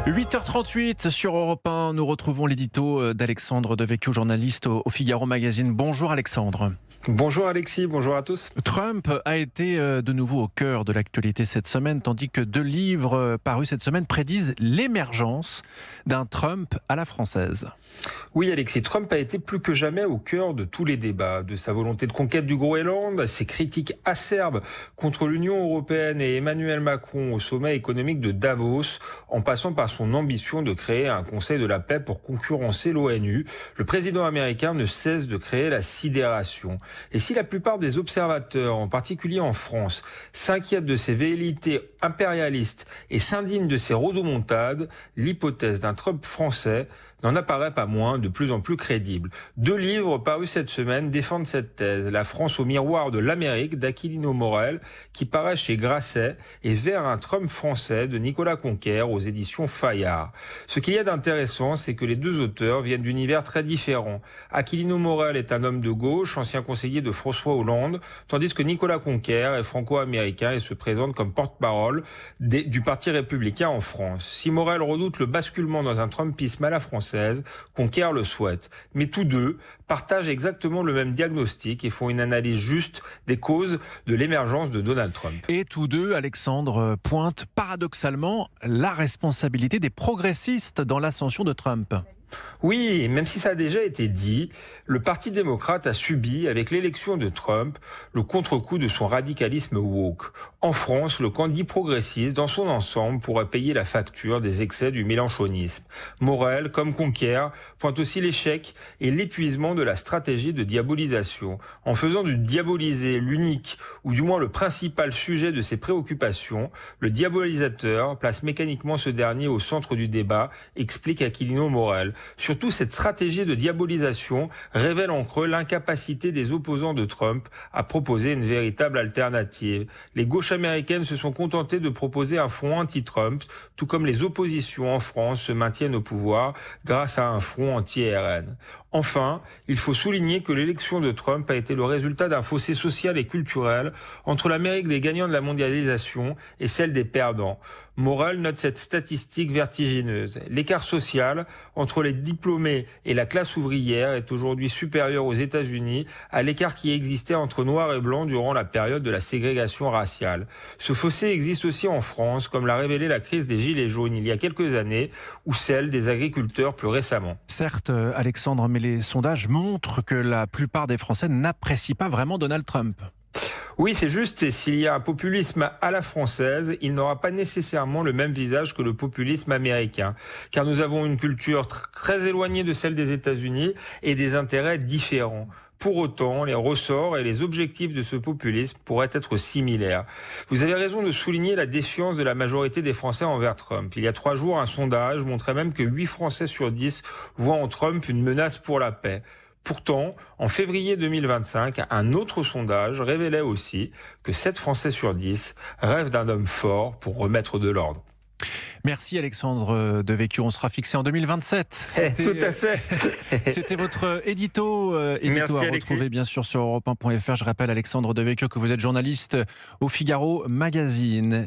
8h38 sur Europe 1, nous retrouvons l'édito d'Alexandre Devecchio, journaliste au Figaro Magazine. Bonjour Alexandre. Bonjour Alexis, bonjour à tous. Trump a été de nouveau au cœur de l'actualité cette semaine, tandis que 2 livres parus cette semaine prédisent l'émergence d'un Trump à la française. Oui Alexis, Trump a été plus que jamais au cœur de tous les débats, de sa volonté de conquête du Groenland, à ses critiques acerbes contre l'Union européenne et Emmanuel Macron au sommet économique de Davos, en passant par son ambition de créer un Conseil de la paix pour concurrencer l'ONU. Le président américain ne cesse de créer la sidération. Et si la plupart des observateurs, en particulier en France, s'inquiètent de ses velléités impérialistes et s'indignent de ses rodomontades, l'hypothèse d'un Trump français n'en apparaît pas moins de plus en plus crédible. 2 livres parus cette semaine défendent cette thèse. La France au miroir de l'Amérique d'Aquilino Morel, qui paraît chez Grasset, et Vers un Trump français de Nicolas Conquer aux éditions Fayard. Ce qu'il y a d'intéressant, c'est que les 2 auteurs viennent d'univers très différents. Aquilino Morel est un homme de gauche, ancien conseiller de François Hollande, tandis que Nicolas Conquer est franco-américain et se présente comme porte-parole du Parti républicain en France. Si Morel redoute le basculement dans un Trumpisme à la française, Conquer le souhaite. Mais tous 2 partagent exactement le même diagnostic et font une analyse juste des causes de l'émergence de Donald Trump. Et tous 2, Alexandre, pointent paradoxalement la responsabilité des progressistes dans l'ascension de Trump. Oui, même si ça a déjà été dit, le Parti démocrate a subi, avec l'élection de Trump, le contre-coup de son radicalisme woke. En France, le camp dit progressiste, dans son ensemble, pourrait payer la facture des excès du mélenchonisme. Morel, comme Conquer, pointe aussi l'échec et l'épuisement de la stratégie de diabolisation. En faisant du diaboliser l'unique, ou du moins le principal sujet de ses préoccupations, le diabolisateur place mécaniquement ce dernier au centre du débat, explique Aquilino Morel. Surtout, cette stratégie de diabolisation révèle en creux l'incapacité des opposants de Trump à proposer une véritable alternative. Les gauches américaines se sont contentées de proposer un front anti-Trump, tout comme les oppositions en France se maintiennent au pouvoir grâce à un front anti-RN. Enfin, il faut souligner que l'élection de Trump a été le résultat d'un fossé social et culturel entre l'Amérique des gagnants de la mondialisation et celle des perdants. Morel note cette statistique vertigineuse. L'écart social entre les diplômés et la classe ouvrière est aujourd'hui supérieur aux États-Unis à l'écart qui existait entre noirs et blancs durant la période de la ségrégation raciale. Ce fossé existe aussi en France, comme l'a révélé la crise des Gilets jaunes il y a quelques années, ou celle des agriculteurs plus récemment. Certes, Alexandre, mais les sondages montrent que la plupart des Français n'apprécient pas vraiment Donald Trump. Oui, c'est juste, et s'il y a un populisme à la française, il n'aura pas nécessairement le même visage que le populisme américain, car nous avons une culture très éloignée de celle des États-Unis et des intérêts différents. Pour autant, les ressorts et les objectifs de ce populisme pourraient être similaires. Vous avez raison de souligner la défiance de la majorité des Français envers Trump. Il y a 3 jours, un sondage montrait même que 8 Français sur 10 voient en Trump une menace pour la paix. Pourtant, en février 2025, un autre sondage révélait aussi que 7 Français sur 10 rêvent d'un homme fort pour remettre de l'ordre. Merci Alexandre Devecchio, on sera fixé en 2027. Tout à fait. C'était votre édito à retrouver Alexis. bien sûr sur europe1.fr. Je rappelle Alexandre Devecchio que vous êtes journaliste au Figaro Magazine.